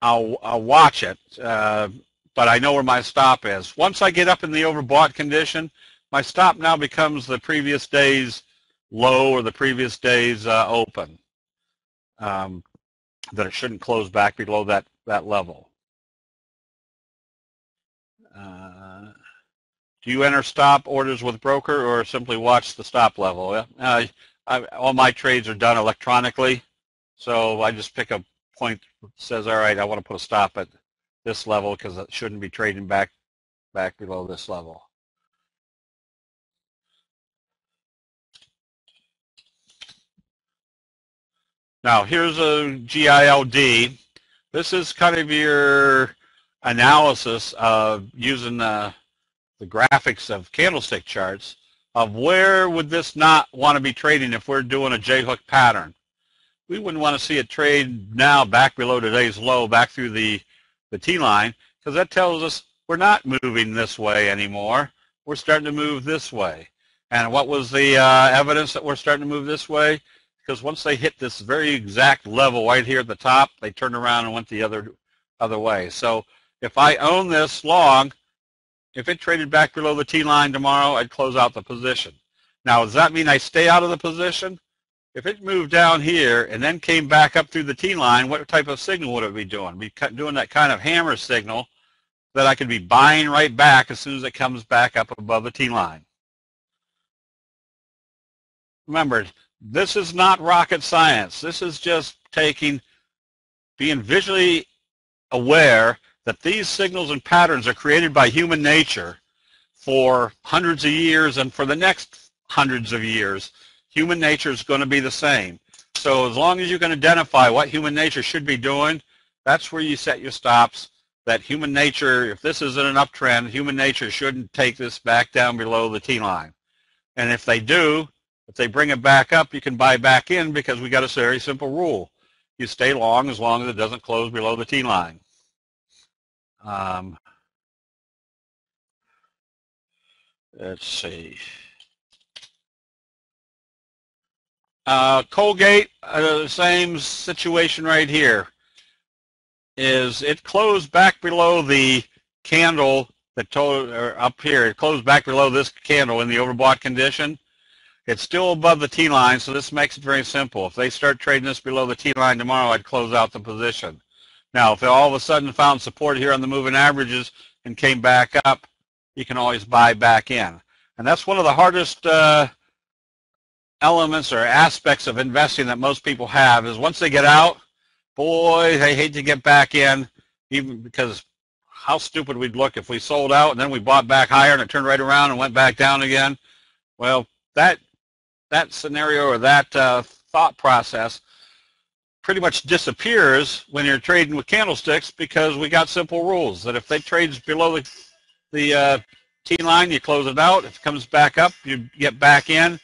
watch it, but I know where my stop is. Once I get up in the overbought condition, my stop now becomes the previous day's low or the previous day's open. That it shouldn't close back below that level. Do you enter stop orders with broker or simply watch the stop level? All my trades are done electronically, so I just pick a point that says, all right, I want to put a stop at this level because it shouldn't be trading back below this level. Now here's a GILD. This is kind of your analysis of using the graphics of candlestick charts of where would this not want to be trading if we're doing a J-hook pattern. We wouldn't want to see it trade now back below today's low, back through the T-line, because that tells us we're not moving this way anymore. We're starting to move this way. And what was the evidence that we're starting to move this way? Because once they hit this very exact level right here at the top, they turned around and went the other way. So if I own this long, if it traded back below the T-line tomorrow, I'd close out the position. Now, does that mean I stay out of the position? If it moved down here and then came back up through the T-line, what type of signal would it be doing? Be doing that kind of hammer signal that I could be buying right back as soon as it comes back up above the T-line. Remember, this is not rocket science. This is just being visually aware that these signals and patterns are created by human nature for hundreds of years, and for the next hundreds of years, human nature is going to be the same. So as long as you can identify what human nature should be doing, that's where you set your stops. That human nature, if this isn't an uptrend, human nature shouldn't take this back down below the T-line. And if they do, if they bring it back up, you can buy back in, because we got a very simple rule. You stay long as it doesn't close below the T-line. Let's see. Colgate, same situation right here. Is it closed back below the candle that up here? It closed back below this candle in the overbought condition. It's still above the T-line, so this makes it very simple. If they start trading this below the T-line tomorrow, I'd close out the position. Now, if it all of a sudden found support here on the moving averages and came back up, you can always buy back in. And that's one of the hardest elements or aspects of investing that most people have is once they get out, boy, they hate to get back in, even because how stupid we'd look if we sold out and then we bought back higher and it turned right around and went back down again. Well, that scenario or that thought process pretty much disappears when you're trading with candlesticks because we got simple rules that if they trades below the T line, you close it out. If it comes back up, you get back in,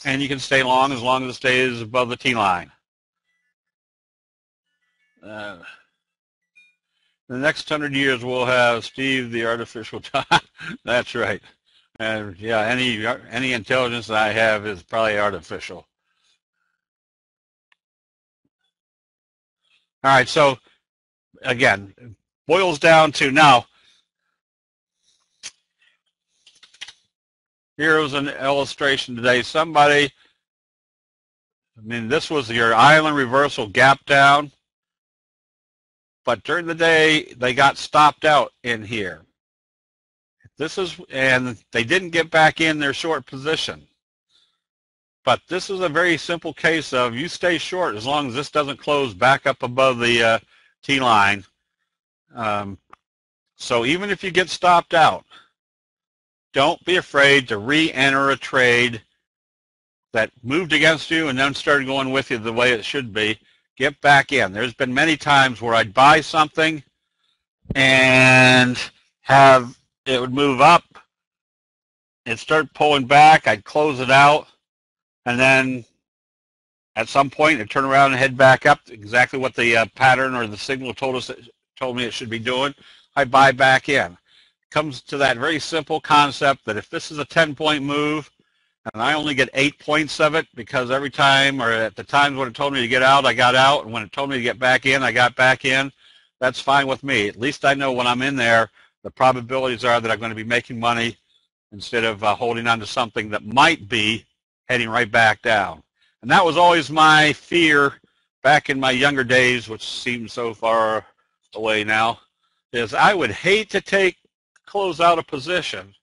and you can stay long as it stays above the T line. The next 100 years we'll have Steve the artificial time. That's right. Yeah, any intelligence that I have is probably artificial. All right, so again, boils down to now, here's an illustration today. Somebody, I mean, this was your island reversal gap down, but during the day, they got stopped out in here. And they didn't get back in their short position. But this is a very simple case of you stay short as long as this doesn't close back up above the T line. So even if you get stopped out, don't be afraid to re-enter a trade that moved against you and then started going with you the way it should be. Get back in. There's been many times where I'd buy something and it would move up, it'd start pulling back, I'd close it out, and then at some point it'd turn around and head back up, exactly what the pattern or the signal told me it should be doing. I buy back in. It comes to that very simple concept that if this is a 10-point move and I only get 8 points of it because every time or at the times when it told me to get out, I got out, and when it told me to get back in, I got back in, that's fine with me. At least I know when I'm in there, the probabilities are that I'm going to be making money instead of holding on to something that might be heading right back down. And that was always my fear back in my younger days, which seems so far away now, is I would hate to close out a position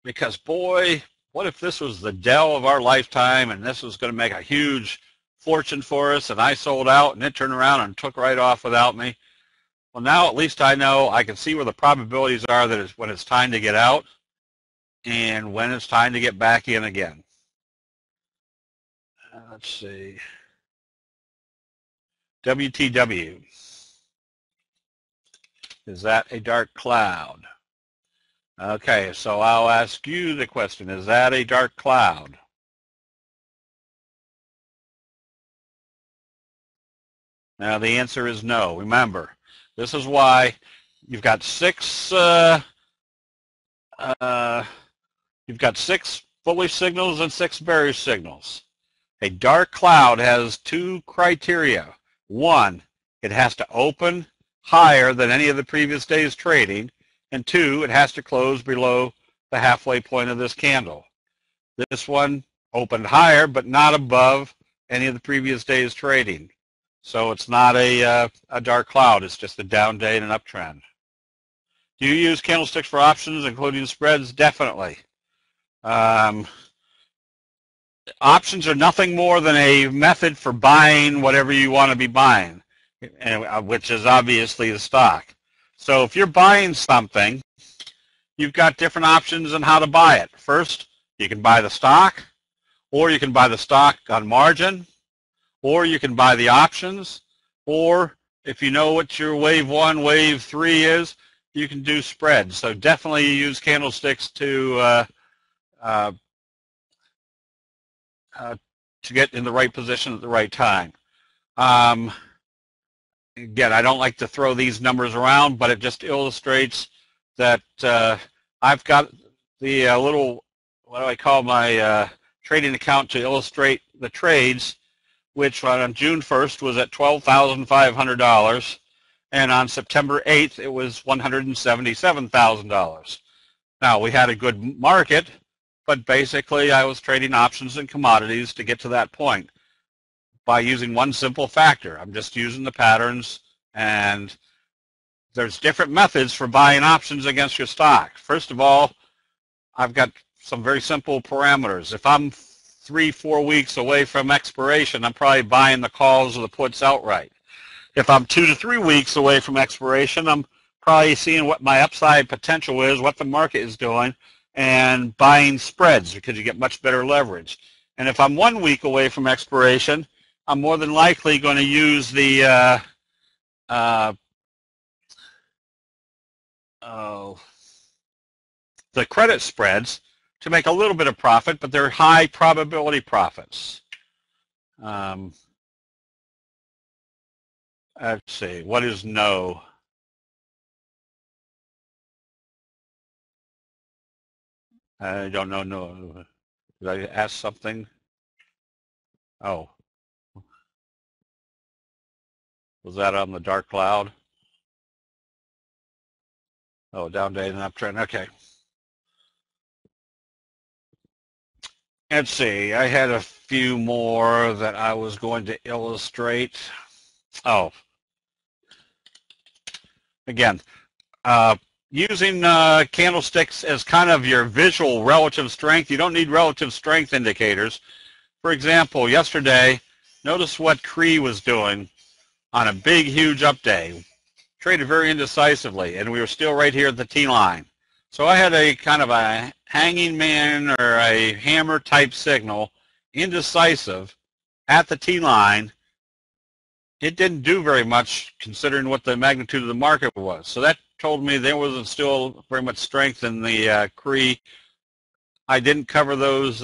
because, boy, what if this was the Dell of our lifetime and this was going to make a huge fortune for us and I sold out and it turned around and took right off without me. Well, now at least I know I can see where the probabilities are that when it's time to get out and when it's time to get back in again. Let's see. WTW. Is that a dark cloud? Okay, so I'll ask you the question. Is that a dark cloud? Now the answer is no. Remember, this is why you've got six bullish signals and 6 bearish signals. A dark cloud has 2 criteria. 1, it has to open higher than any of the previous day's trading, and 2, it has to close below the halfway point of this candle. This one opened higher, but not above any of the previous day's trading. So it's not a dark cloud. It's just a down day and an uptrend. Do you use candlesticks for options, including spreads? Definitely. Options are nothing more than a method for buying whatever you want to be buying, which is obviously the stock. So if you're buying something, you've got different options on how to buy it. First, you can buy the stock, or you can buy the stock on margin, or you can buy the options, or if you know what your wave 1, wave 3 is, you can do spreads. So definitely use candlesticks to get in the right position at the right time. Again, I don't like to throw these numbers around, but it just illustrates that I've got the little, what do I call my trading account to illustrate the trades, which on June 1st was at $12,500, and on September 8th it was $177,000. Now, we had a good market, but basically I was trading options and commodities to get to that point by using one simple factor. I'm just using the patterns And there's different methods for buying options against your stock. First of all, I've got some very simple parameters. If I'm 3-4 weeks away from expiration, I'm probably buying the calls or the puts outright. If I'm 2 to 3 weeks away from expiration, I'm probably seeing what my upside potential is, what the market is doing, and buying spreads because you get much better leverage. And if I'm 1 week away from expiration, I'm more than likely going to use the credit spreads to make a little bit of profit, but they're high probability profits. Let's see, what is no? I don't know, no. Did I ask something? Oh. Was that on the dark cloud? Oh, down day and uptrend, okay. Let's see, I had a few more that I was going to illustrate. Oh. Again, using candlesticks as kind of your visual relative strength. You don't need relative strength indicators. For example, yesterday, notice what CRE was doing on a big, huge up day. Traded very indecisively, and we were still right here at the T-line. So I had a kind of a hanging man or a hammer type signal, indecisive, at the T-line. It didn't do very much considering what the magnitude of the market was. So that told me there wasn't still very much strength in the CRE. I didn't cover those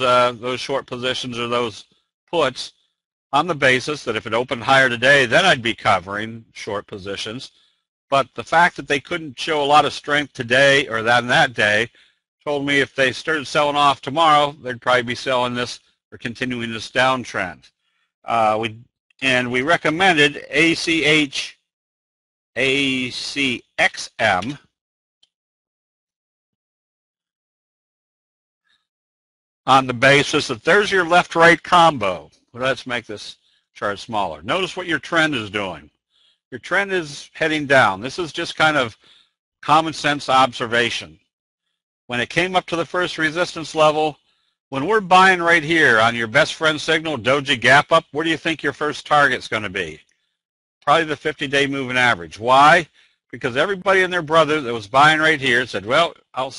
short positions or those puts on the basis that if it opened higher today, then I'd be covering short positions. But the fact that they couldn't show a lot of strength today or that day told me if they started selling off tomorrow, they'd probably be selling this or continuing this downtrend. We recommended ACHACXM on the basis that there's your left-right combo. Let's make this chart smaller. Notice what your trend is doing. Your trend is heading down. This is just kind of common sense observation. When it came up to the first resistance level, when we're buying right here on your best friend signal, doji gap up, where do you think your first target's going to be? Probably the 50-day moving average. Why? Because everybody and their brother that was buying right here said, well, I'll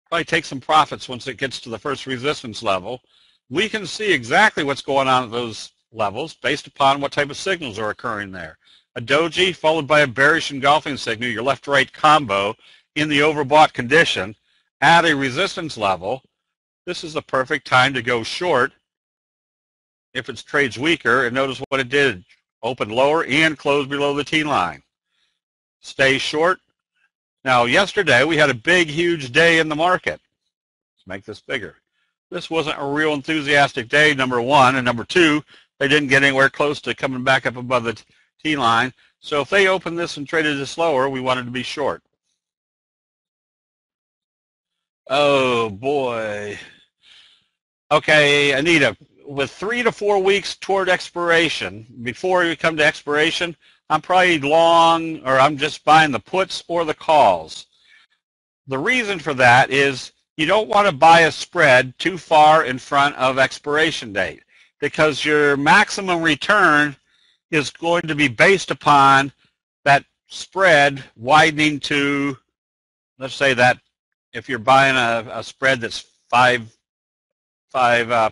probably take some profits once it gets to the first resistance level. We can see exactly what's going on at those levels based upon what type of signals are occurring there. A doji followed by a bearish engulfing signal, your left-right combo in the overbought condition at a resistance level. This is the perfect time to go short if it trades weaker, and notice what it did. Open lower and close below the T-line. Stay short. Now, yesterday we had a big, huge day in the market. Let's make this bigger. This wasn't a real enthusiastic day, number one, and number two, they didn't get anywhere close to coming back up above the T-line. So if they opened this and traded this lower, we wanted to be short. Oh, boy. Okay, Anita, with 3 to 4 weeks toward expiration, before we come to expiration, I'm probably long, or I'm just buying the puts or the calls. The reason for that is you don't want to buy a spread too far in front of expiration date because your maximum return is going to be based upon that spread widening to, let's say that if you're buying a spread that's five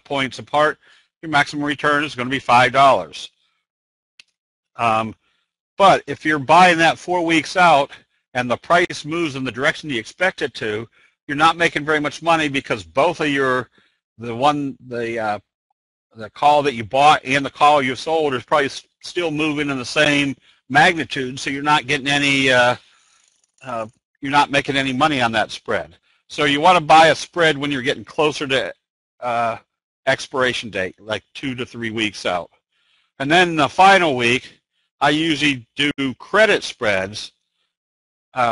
points apart, your maximum return is going to be $5. But if you're buying that 4 weeks out and the price moves in the direction you expect it to, you're not making very much money because both of the call that you bought and the call you sold is probably still moving in the same magnitude, so you're not getting any, you're not making any money on that spread. So you want to buy a spread when you're getting closer to expiration date, like 2 to 3 weeks out. And then the final week, I usually do credit spreads,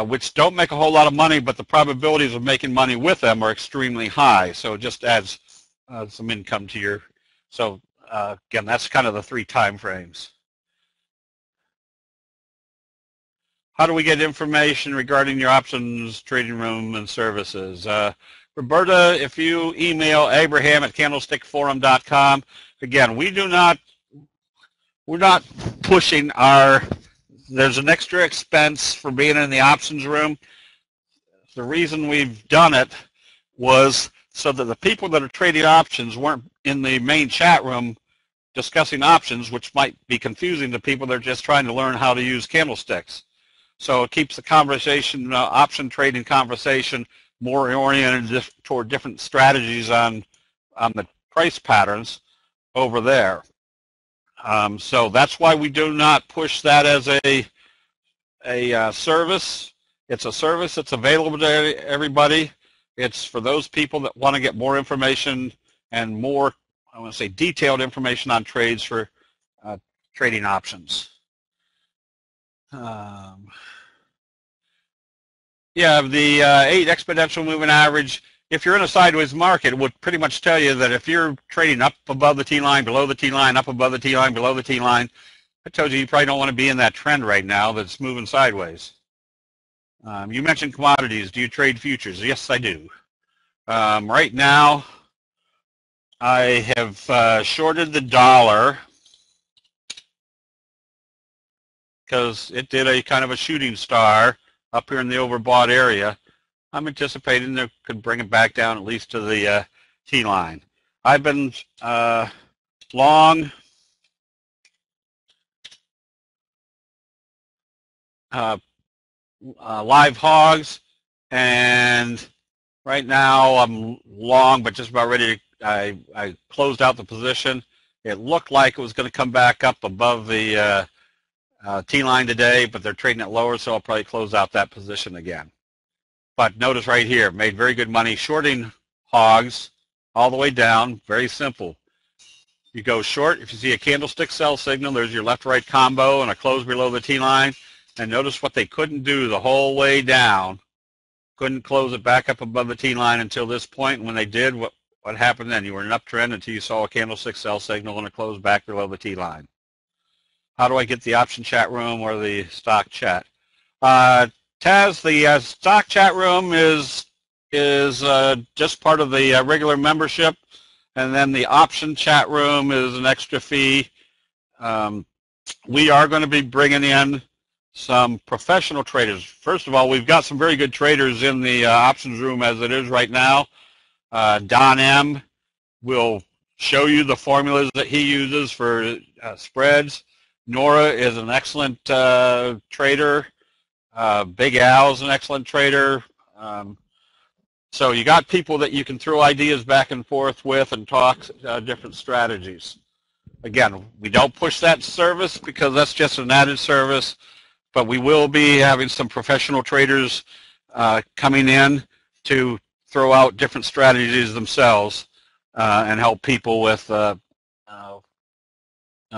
which don't make a whole lot of money, but the probabilities of making money with them are extremely high. So it just adds some income to your, so again, that's kind of the 3 time frames. how do we get information regarding your options trading room and services? Roberta, if you email abraham@candlestickforum.com. Again, we're not pushing there's an extra expense for being in the options room. The reason we've done it was so that the people that are trading options weren't in the main chat room discussing options, which might be confusing to people that are just trying to learn how to use candlesticks. So it keeps the conversation, option trading conversation, more oriented toward different strategies on the price patterns over there. So that's why we do not push that as a service. It's a service that's available to everybody. It's for those people that want to get more information and more, I want to say, detailed information on trades for trading options. Yeah, the 8 exponential moving average, if you're in a sideways market, it would pretty much tell you that if you're trading up above the T-line, below the T-line, up above the T-line, below the T-line, it tells you probably don't want to be in that trend right now that's moving sideways. You mentioned commodities. Do you trade futures? Yes, I do. Right now, I have shorted the dollar because it did a kind of a shooting star up here in the overbought area. I'm anticipating they could bring it back down at least to the T-line. I've been long live hogs, and right now I'm long, but just about ready to, I closed out the position. It looked like it was going to come back up above the T-line today, but they're trading it lower, so I'll probably close out that position again. But notice right here, made very good money shorting hogs all the way down. Very simple. You go short. If you see a candlestick sell signal, there's your left-right combo and a close below the T-line. And notice what they couldn't do the whole way down. Couldn't close it back up above the T-line until this point. And when they did, what happened then? You were in an uptrend until you saw a candlestick sell signal and a close back below the T-line. How do I get the option chat room or the stock chat? Taz, the stock chat room is just part of the regular membership, and then the option chat room is an extra fee. We are going to be bringing in some professional traders. First of all, we've got some very good traders in the options room as it is right now. Don M. will show you the formulas that he uses for spreads. Nora is an excellent trader. Big Al's an excellent trader. So you got people that you can throw ideas back and forth with and talk different strategies. Again, we don't push that service because that's just an added service, but we will be having some professional traders coming in to throw out different strategies themselves and help people with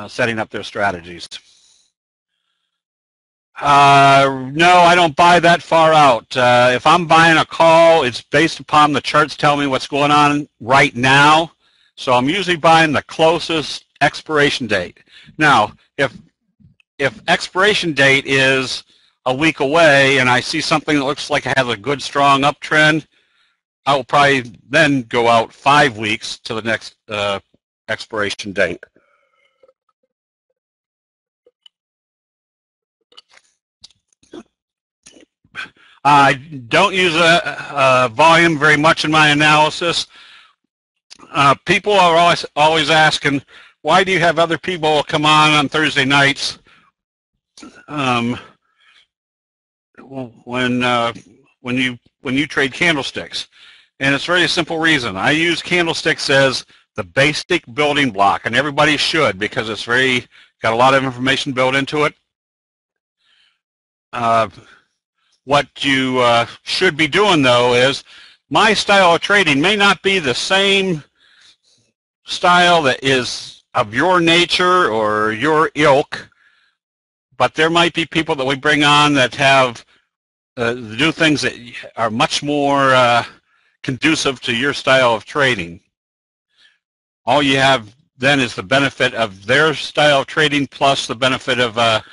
setting up their strategies. No, I don't buy that far out. If I'm buying a call, it's based upon the charts telling me what's going on right now. So I'm usually buying the closest expiration date. Now, if expiration date is a week away and I see something that looks like it has a good strong uptrend, I will probably then go out 5 weeks to the next expiration date. I don't use a volume very much in my analysis. People are always asking, why do you have other people come on Thursday nights when you trade candlesticks? And it's a very simple reason. I use candlesticks as the basic building block, and everybody should, because it's got a lot of information built into it. What you should be doing, though, is my style of trading may not be the same style that is of your nature or your ilk, but there might be people that we bring on that have do things that are much more conducive to your style of trading. All you have then is the benefit of their style of trading plus the benefit of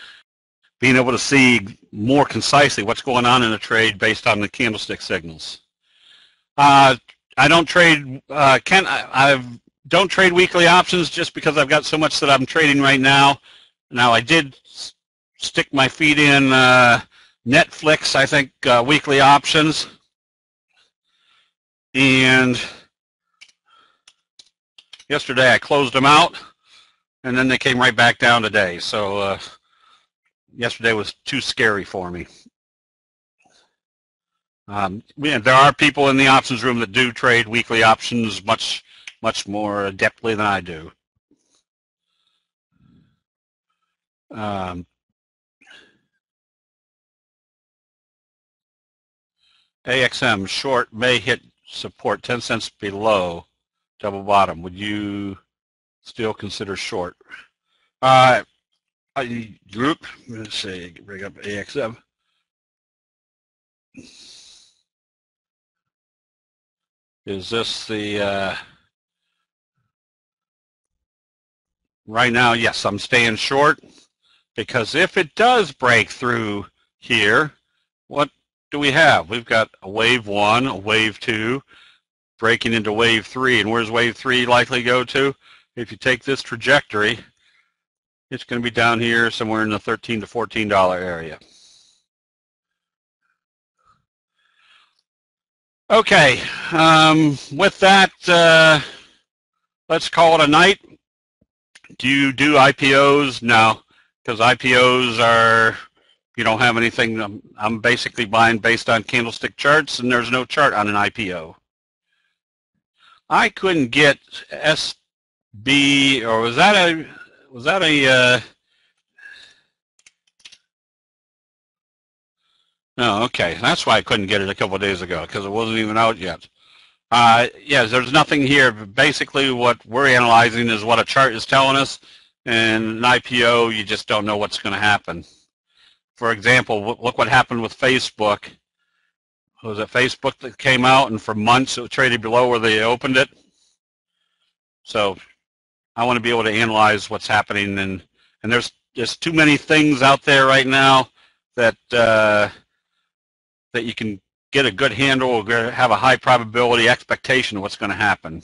being able to see more concisely what's going on in a trade based on the candlestick signals. I don't trade, I don't trade weekly options just because I've got so much that I'm trading right now. Now I did stick my feet in Netflix, I think, weekly options. And yesterday I closed them out, and then they came right back down today. So yesterday was too scary for me. There are people in the options room that do trade weekly options much more adeptly than I do. AXM short may hit support 10 cents below double bottom. Would you still consider short? Group, let's see, bring up AXM. Is this the, right now, yes, I'm staying short, because if it does break through here, what do we have? We've got a wave 1, a wave 2, breaking into wave 3, and where's wave 3 likely go to? If you take this trajectory, it's going to be down here somewhere in the $13 to $14 area. Okay, with that, let's call it a night. Do you do IPOs? No, because IPOs are, you don't have anything. I'm basically buying based on candlestick charts, and there's no chart on an IPO. I couldn't get SB, or was that a, oh, okay. That's why I couldn't get it a couple of days ago, because it wasn't even out yet. Yeah, there's nothing here. Basically, what we're analyzing is what a chart is telling us, and an IPO, you just don't know what's going to happen. For example, look what happened with Facebook. Was it Facebook that came out, and for months it traded below where they opened it? So I want to be able to analyze what's happening, and there's too many things out there right now that that you can get a good handle or have a high probability expectation of what's going to happen.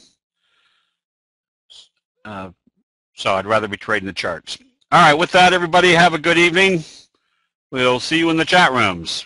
So I'd rather be trading the charts. All right, with that, everybody, have a good evening. We'll see you in the chat rooms.